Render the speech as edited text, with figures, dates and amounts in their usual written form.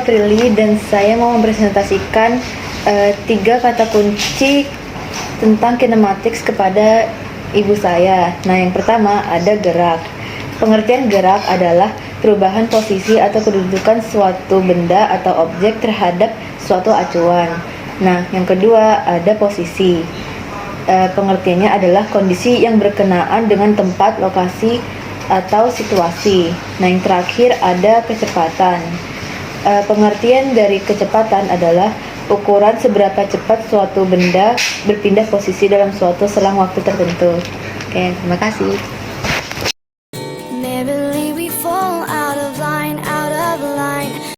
Prilly dan saya mau mempresentasikan 3 kata kunci tentang kinematics kepada ibu saya. Nah, yang pertama ada gerak. Pengertian gerak adalah perubahan posisi atau kedudukan suatu benda atau objek terhadap suatu acuan. Nah, yang kedua ada posisi. Pengertiannya adalah kondisi yang berkenaan dengan tempat, lokasi, atau situasi. Nah, yang terakhir ada kecepatan. Pengertian dari kecepatan adalah ukuran seberapa cepat suatu benda berpindah posisi dalam suatu selang waktu tertentu. Oke, terima kasih.